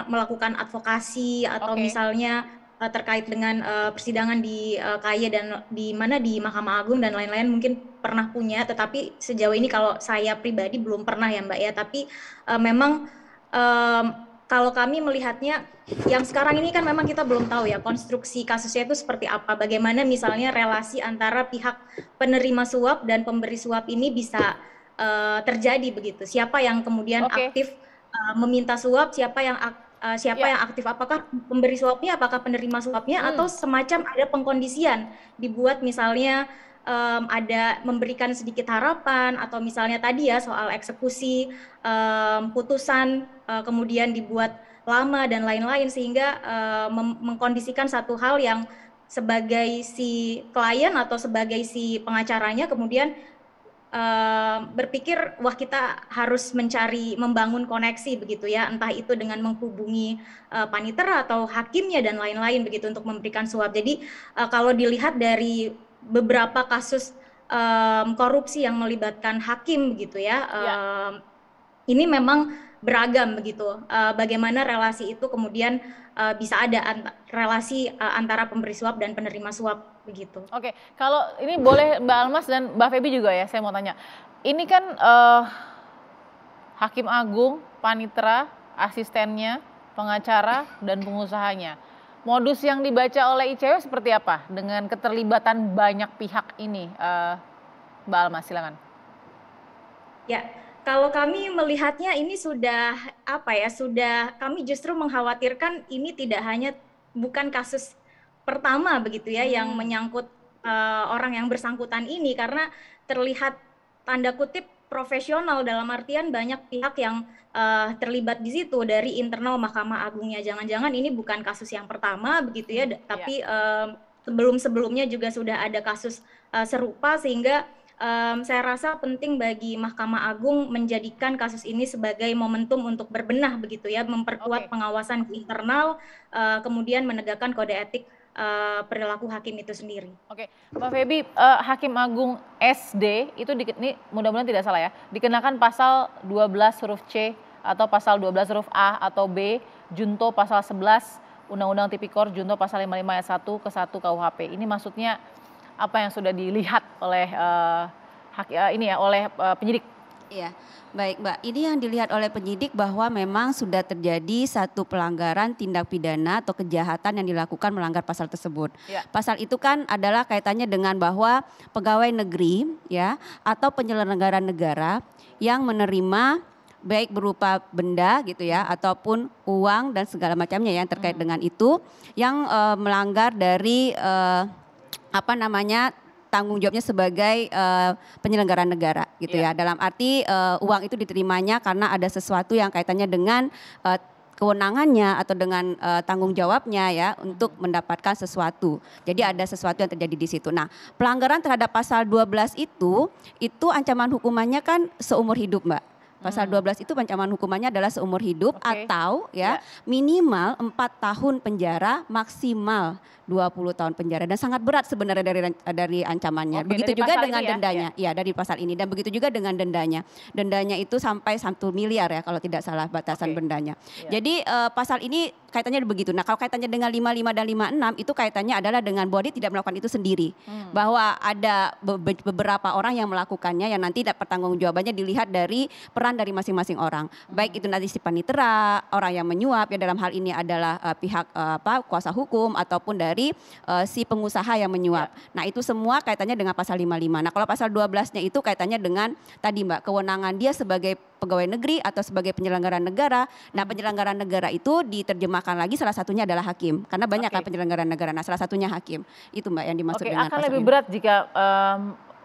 melakukan advokasi atau misalnya terkait dengan persidangan di KY dan di Mahkamah Agung dan lain-lain mungkin pernah punya, tetapi sejauh ini kalau saya pribadi belum pernah ya Mbak ya. Tapi memang kalau kami melihatnya yang sekarang ini kan memang kita belum tahu ya konstruksi kasusnya itu seperti apa. Bagaimana misalnya relasi antara pihak penerima suap dan pemberi suap ini bisa terjadi begitu. Siapa yang kemudian aktif meminta suap, siapa yang aktif, apakah pemberi suapnya, apakah penerima suapnya, atau semacam ada pengkondisian dibuat misalnya ada memberikan sedikit harapan atau misalnya tadi ya soal eksekusi, putusan kemudian dibuat lama dan lain-lain sehingga mengkondisikan satu hal yang sebagai si klien atau sebagai si pengacaranya kemudian berpikir wah kita harus membangun koneksi begitu ya, entah itu dengan menghubungi panitera atau hakimnya dan lain-lain begitu untuk memberikan suap. Jadi kalau dilihat dari beberapa kasus korupsi yang melibatkan hakim begitu ya, ini memang beragam begitu. Bagaimana relasi itu kemudian bisa ada relasi antara pemberi suap dan penerima suap begitu. Oke, kalau ini boleh Mbak Almas dan Mbak Feby juga ya, saya mau tanya. Ini kan Hakim Agung, panitera, asistennya, pengacara, dan pengusahanya. Modus yang dibaca oleh ICW seperti apa dengan keterlibatan banyak pihak ini, Mbak Almas, silakan. Ya, kalau kami melihatnya ini sudah kami justru mengkhawatirkan ini bukan kasus pertama begitu ya yang menyangkut orang yang bersangkutan ini, karena terlihat tanda kutip profesional dalam artian banyak pihak yang terlibat di situ dari internal Mahkamah Agungnya. Jangan-jangan ini bukan kasus yang pertama begitu ya, tapi sebelum-sebelumnya juga sudah ada kasus serupa, sehingga saya rasa penting bagi Mahkamah Agung menjadikan kasus ini sebagai momentum untuk berbenah begitu ya, memperkuat pengawasan di internal, kemudian menegakkan kode etik perilaku hakim itu sendiri. Oke, Mbak Feby, Hakim Agung SD itu ini mudah-mudahan tidak salah ya, dikenakan pasal 12 huruf C atau pasal 12 huruf A atau B, junto pasal 11 Undang-Undang Tipikor, junto pasal 55 ayat 1 ke 1 KUHP. Ini maksudnya apa yang sudah dilihat oleh penyidik? Iya, baik Mbak. Ini yang dilihat oleh penyidik bahwa memang sudah terjadi satu pelanggaran tindak pidana atau kejahatan yang dilakukan melanggar pasal tersebut. Ya. Pasal itu kan adalah kaitannya dengan bahwa pegawai negeri ya atau penyelenggara negara yang menerima baik berupa benda gitu ya ataupun uang dan segala macamnya yang terkait dengan itu yang melanggar dari tanggung jawabnya sebagai penyelenggara negara gitu ya. Dalam arti uang itu diterimanya karena ada sesuatu yang kaitannya dengan kewenangannya atau dengan tanggung jawabnya ya untuk mendapatkan sesuatu. Jadi ada sesuatu yang terjadi di situ. Nah, pelanggaran terhadap pasal 12 itu ancaman hukumannya kan seumur hidup, Mbak. Pasal 12 itu ancaman hukumannya adalah seumur hidup atau minimal 4 tahun penjara, maksimal 20 tahun penjara, dan sangat berat sebenarnya dari ancamannya. Begitu juga dengan dendanya. Ya, dari pasal ini, dan begitu juga dengan dendanya. Dendanya itu sampai 1 miliar ya kalau tidak salah batasan bendanya. Jadi pasal ini kaitannya begitu. Nah, kalau kaitannya dengan 55 dan 56 itu kaitannya adalah dengan bahwa dia tidak melakukan itu sendiri. Bahwa ada beberapa orang yang melakukannya yang nanti pertanggungjawabannya dilihat dari peran dari masing-masing orang. Baik itu nanti si panitera, orang yang menyuap ya dalam hal ini adalah pihak kuasa hukum ataupun dari si pengusaha yang menyuap. Nah, itu semua kaitannya dengan pasal 55. Nah, kalau pasal 12-nya itu kaitannya dengan tadi Mbak, kewenangan dia sebagai pegawai negeri atau sebagai penyelenggara negara. Nah, penyelenggara negara itu diterjemahkan lagi salah satunya adalah hakim. Karena banyak kan penyelenggara negara. Nah, salah satunya hakim. Itu Mbak yang dimaksud dengan akan pasal lebih ini. berat jika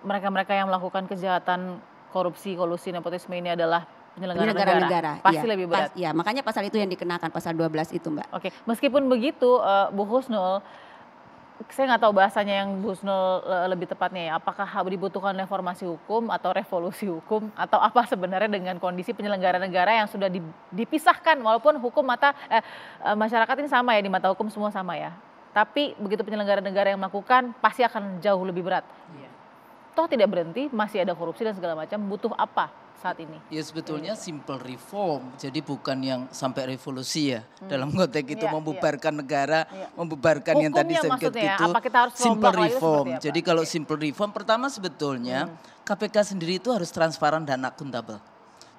mereka-mereka yang melakukan kejahatan korupsi, kolusi, nepotisme ini adalah penyelenggara negara. Pasti lebih berat. Ya, makanya pasal itu yang dikenakan, pasal 12 itu Mbak. Oke, meskipun begitu Bu Husnul, saya nggak tahu bahasanya yang Bu Husnul lebih tepatnya ya, apakah dibutuhkan reformasi hukum atau revolusi hukum atau apa sebenarnya dengan kondisi penyelenggara negara yang sudah dipisahkan, walaupun hukum masyarakat ini sama ya, di mata hukum semua sama ya, tapi begitu penyelenggara negara yang melakukan pasti akan jauh lebih berat. Toh tidak berhenti, masih ada korupsi dan segala macam, butuh apa saat ini? Ya sebetulnya simple reform, jadi bukan yang sampai revolusi ya. Dalam konteks itu membubarkan negara, membubarkan hukumnya yang tadi saya katakan itu simple reform. Jadi kalau simple reform, pertama sebetulnya KPK sendiri itu harus transparan dan akuntabel.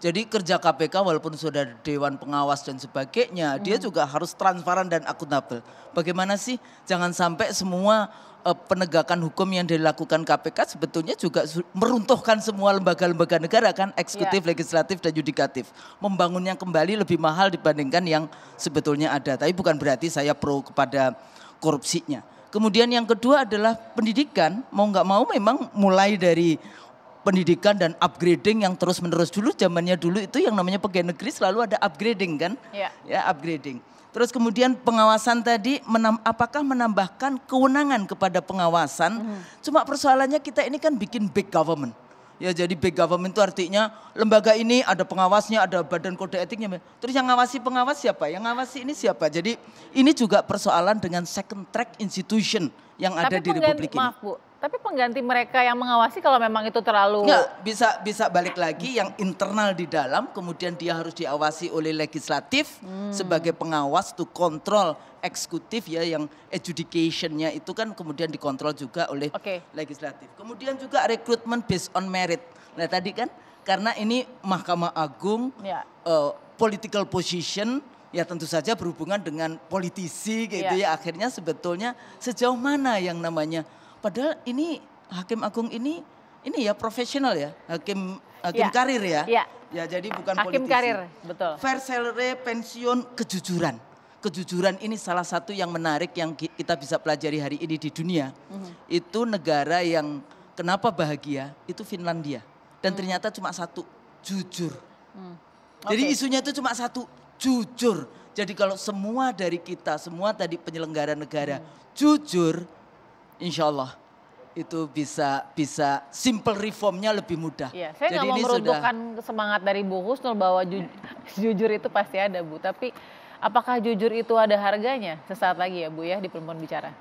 Jadi kerja KPK walaupun sudah ada Dewan Pengawas dan sebagainya, dia juga harus transparan dan akuntabel. Bagaimana sih? Jangan sampai semua penegakan hukum yang dilakukan KPK sebetulnya juga meruntuhkan semua lembaga-lembaga negara kan, eksekutif, legislatif, dan yudikatif. Membangunnya kembali lebih mahal dibandingkan yang sebetulnya ada. Tapi bukan berarti saya pro kepada korupsinya. Kemudian yang kedua adalah pendidikan, mau nggak mau memang mulai dari pendidikan dan upgrading yang terus-menerus. Dulu zamannya dulu itu yang namanya pegawai negeri selalu ada upgrading kan, ya upgrading. Terus kemudian pengawasan tadi apakah menambahkan kewenangan kepada pengawasan? Cuma persoalannya kita ini kan bikin big government. Ya jadi big government itu artinya lembaga ini ada pengawasnya, ada badan kode etiknya. Terus yang ngawasi pengawas siapa? Yang ngawasi ini siapa? Jadi ini juga persoalan dengan second track institution yang ada di Republik ini. Maaf Bu, tapi pengganti mereka yang mengawasi kalau memang itu terlalu... Nggak, bisa balik lagi yang internal di dalam, kemudian dia harus diawasi oleh legislatif sebagai pengawas to kontrol eksekutif ya, yang adjudication-nya itu kan kemudian dikontrol juga oleh legislatif. Kemudian juga rekrutmen based on merit. Nah tadi kan karena ini Mahkamah Agung political position, ya tentu saja berhubungan dengan politisi gitu ya. Akhirnya sebetulnya sejauh mana yang namanya, padahal ini Hakim Agung ini ya profesional ya, hakim karir ya. Ya jadi bukan hakim politisi. Karir, betul. Fair salary, pensiun, kejujuran. Kejujuran ini salah satu yang menarik yang kita bisa pelajari hari ini di dunia. Itu negara yang kenapa bahagia, itu Finlandia. Dan ternyata cuma satu, jujur. Jadi isunya itu cuma satu, jujur. Jadi kalau semua dari kita, semua tadi penyelenggara negara jujur, insya Allah itu bisa simple reformnya lebih mudah. Iya, saya nggak mau meruntuhkan semangat dari Bu Husnul bahwa jujur itu pasti ada Bu. Tapi apakah jujur itu ada harganya? Sesaat lagi ya Bu ya di Perempuan Bicara.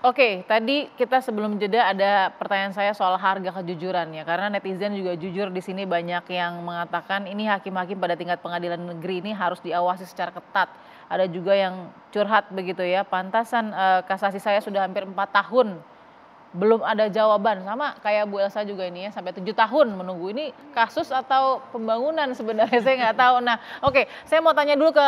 Oke, tadi kita sebelum jeda ada pertanyaan saya soal harga kejujuran ya, karena netizen juga jujur di sini banyak yang mengatakan ini hakim-hakim pada tingkat pengadilan negeri ini harus diawasi secara ketat. Ada juga yang curhat begitu ya, pantasan kasasi saya sudah hampir 4 tahun belum ada jawaban, sama kayak Bu Elsa juga ini ya, sampai 7 tahun menunggu. Ini kasus atau pembangunan sebenarnya saya nggak tahu. Nah, oke, saya mau tanya dulu ke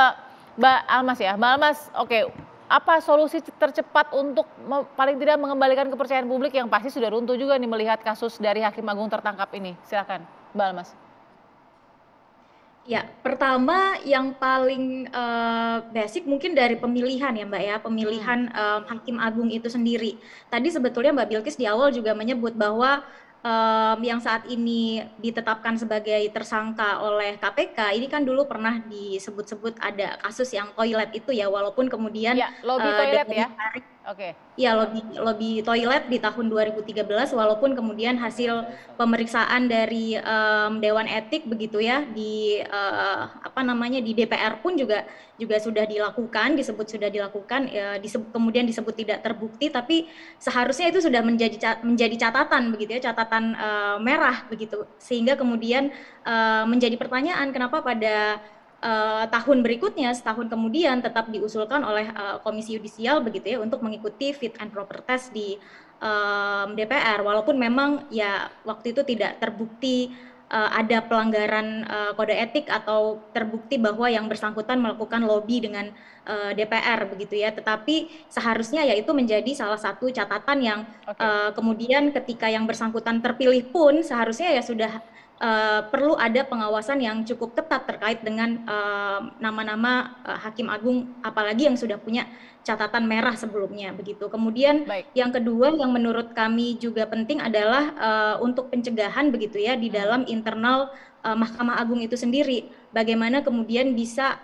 Mbak Almas ya, Mbak Almas, oke. Apa solusi tercepat untuk paling tidak mengembalikan kepercayaan publik yang pasti sudah runtuh juga nih melihat kasus dari Hakim Agung tertangkap ini? Silakan, Mbak Almas. Ya, pertama yang paling basic mungkin dari pemilihan ya Mbak ya, pemilihan Hakim Agung itu sendiri. Tadi sebetulnya Mbak Bilkis di awal juga menyebut bahwa yang saat ini ditetapkan sebagai tersangka oleh KPK ini kan dulu pernah disebut-sebut ada kasus yang toilet itu ya, walaupun kemudian lobby toilet ya. Ya, lobby toilet di tahun 2013, walaupun kemudian hasil pemeriksaan dari Dewan Etik begitu ya di di DPR pun juga sudah dilakukan, sudah dilakukan, kemudian disebut tidak terbukti, tapi seharusnya itu sudah menjadi catatan begitu ya, catatan merah begitu, sehingga kemudian menjadi pertanyaan kenapa pada tahun berikutnya, setahun kemudian tetap diusulkan oleh Komisi Yudisial begitu ya untuk mengikuti fit and proper test di DPR, walaupun memang ya waktu itu tidak terbukti ada pelanggaran kode etik atau terbukti bahwa yang bersangkutan melakukan lobby dengan DPR begitu ya, tetapi seharusnya ya itu menjadi salah satu catatan yang kemudian ketika yang bersangkutan terpilih pun seharusnya ya sudah perlu ada pengawasan yang cukup ketat terkait dengan nama-nama Hakim Agung, apalagi yang sudah punya catatan merah sebelumnya begitu. Kemudian yang kedua yang menurut kami juga penting adalah untuk pencegahan begitu ya di dalam internal Mahkamah Agung itu sendiri. Bagaimana kemudian bisa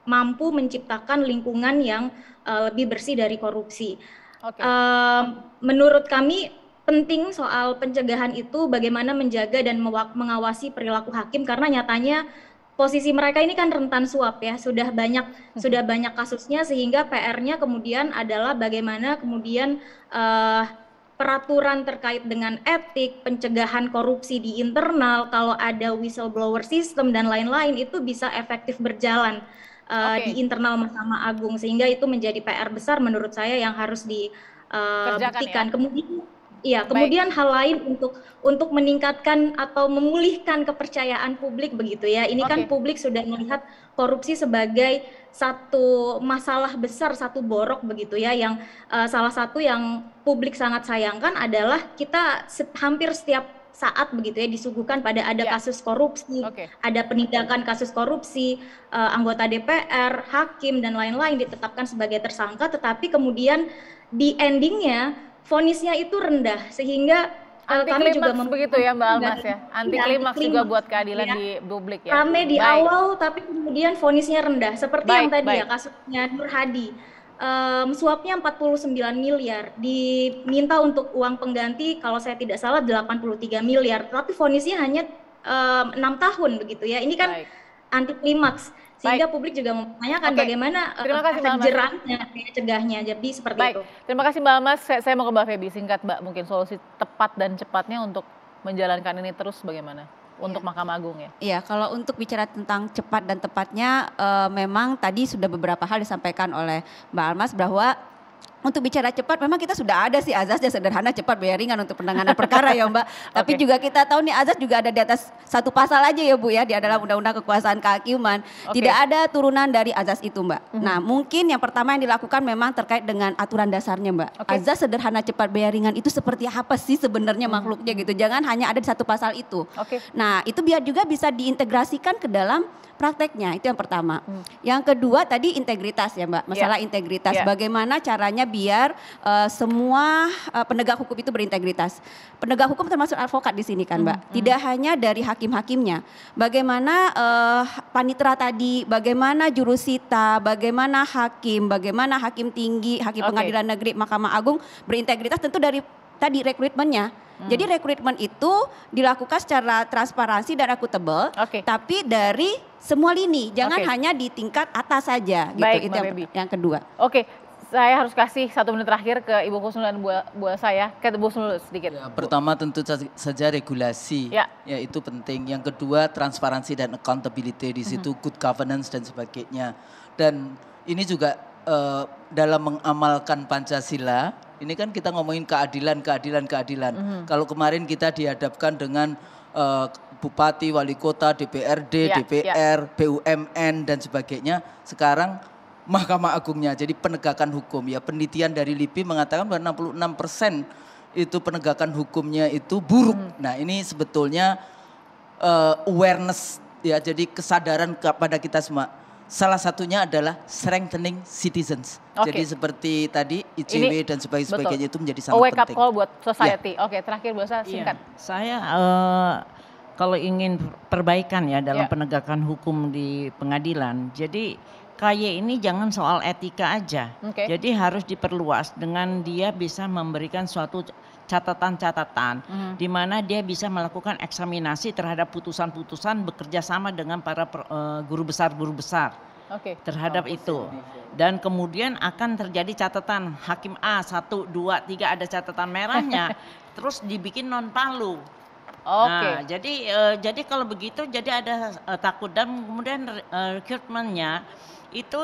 mampu menciptakan lingkungan yang lebih bersih dari korupsi. Menurut kami penting soal pencegahan itu bagaimana menjaga dan mengawasi perilaku hakim, karena nyatanya posisi mereka ini kan rentan suap ya, sudah banyak kasusnya, sehingga PR-nya kemudian adalah bagaimana kemudian peraturan terkait dengan etik, pencegahan korupsi di internal, kalau ada whistleblower system dan lain-lain itu bisa efektif berjalan di internal Mahkamah Agung, sehingga itu menjadi PR besar menurut saya yang harus dibuktikan. Kemudian hal lain untuk meningkatkan atau memulihkan kepercayaan publik begitu ya. Ini kan publik sudah melihat korupsi sebagai satu masalah besar, satu borok begitu ya, yang salah satu yang publik sangat sayangkan adalah kita hampir setiap saat begitu ya disuguhkan pada ada kasus korupsi, ada penindakan kasus korupsi, anggota DPR, hakim dan lain-lain ditetapkan sebagai tersangka, tetapi kemudian di endingnya vonisnya itu rendah sehingga kami juga begitu ya Mbak Almas ya, anti klimaks juga buat keadilan di publik ya. Rame di awal tapi kemudian vonisnya rendah seperti yang tadi ya kasusnya Nur Hadi. Suapnya 49 miliar, diminta untuk uang pengganti kalau saya tidak salah 83 miliar, tapi vonisnya hanya 6 tahun begitu ya. Ini kan anti klimaks, sehingga publik juga mempertanyakan bagaimana efek jerahnya, cegahnya, jadi seperti itu. Terima kasih Mbak Almas, saya mau ke Mbak Feby, singkat Mbak, mungkin solusi tepat dan cepatnya untuk menjalankan ini terus bagaimana? Untuk Mahkamah Agung ya? Iya, kalau untuk bicara tentang cepat dan tepatnya, memang tadi sudah beberapa hal disampaikan oleh Mbak Almas bahwa untuk bicara cepat memang kita sudah ada sih azasnya sederhana, cepat, bayar ringan untuk penanganan perkara ya Mbak. Tapi juga kita tahu nih azas juga ada di atas satu pasal aja ya Bu ya di adalah Undang-Undang Kekuasaan Kehakiman. Tidak ada turunan dari azas itu Mbak. Nah mungkin yang pertama yang dilakukan memang terkait dengan aturan dasarnya Mbak. Azas sederhana, cepat, bayar ringan itu seperti apa sih sebenarnya makhluknya gitu. Jangan hanya ada di satu pasal itu. Nah itu biar juga bisa diintegrasikan ke dalam prakteknya, itu yang pertama. Yang kedua tadi integritas ya Mbak, masalah integritas. Bagaimana caranya biar semua penegak hukum itu berintegritas. Penegak hukum termasuk advokat di sini kan Mbak. Tidak hanya dari hakim-hakimnya. Bagaimana panitera tadi, bagaimana jurusita, bagaimana hakim tinggi, hakim pengadilan negeri, Mahkamah Agung berintegritas tentu dari tadi rekrutmennya. Jadi rekrutmen itu dilakukan secara transparansi dan akuntabel, tapi dari semua lini, jangan hanya di tingkat atas saja. Baik, gitu. Itu yang kedua. Saya harus kasih 1 menit terakhir ke Ibu Husnul dan Bu saya, ke Bu Husnul sedikit. Ya, pertama tentu saja regulasi, ya itu penting. Yang kedua transparansi dan accountability di situ, good governance dan sebagainya. Dan ini juga dalam mengamalkan Pancasila. Ini kan kita ngomongin keadilan. Kalau kemarin kita dihadapkan dengan bupati, wali kota, DPRD, DPR, BUMN dan sebagainya. Sekarang Mahkamah Agungnya, jadi penegakan hukum ya. Penelitian dari LIPI mengatakan bahwa 66% itu penegakan hukumnya itu buruk. Nah ini sebetulnya awareness ya, jadi kesadaran kepada kita semua. Salah satunya adalah strengthening citizens. Jadi seperti tadi ICW dan sebagainya itu menjadi sangat penting. Wake up call buat society. Terakhir Bu Asa singkat. Saya kalau ingin perbaikan ya dalam penegakan hukum di pengadilan. Jadi KY ini jangan soal etika aja. Jadi harus diperluas dengan dia bisa memberikan suatu catatan-catatan di mana dia bisa melakukan eksaminasi terhadap putusan-putusan bekerja sama dengan para guru besar terhadap itu. Dan kemudian akan terjadi catatan hakim A 1, 2, 3 ada catatan merahnya terus dibikin non palu. Nah, jadi kalau begitu jadi ada takut dan kemudian rekrutmennya itu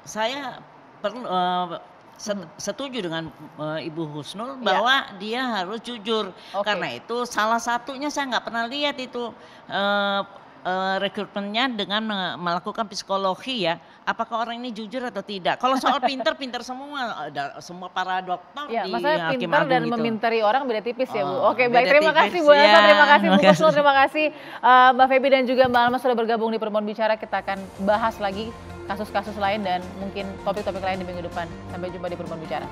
saya perlu setuju dengan Ibu Husnul bahwa dia harus jujur. Karena itu salah satunya saya nggak pernah lihat itu rekrutmennya dengan melakukan psikologi ya. Apakah orang ini jujur atau tidak? Kalau soal pinter semua, semua para dokter ya, di Hakim Agung dan itu. meminteri orang beda tipis ya Bu. Baik, terima kasih Bu Elsa, terima kasih Bu Husnul, terima kasih Mbak Feby dan juga Mbak Almas sudah bergabung di Perempuan Bicara. Kita akan bahas lagi kasus-kasus lain dan mungkin topik-topik lain di minggu depan. Sampai jumpa di Perempuan Bicara.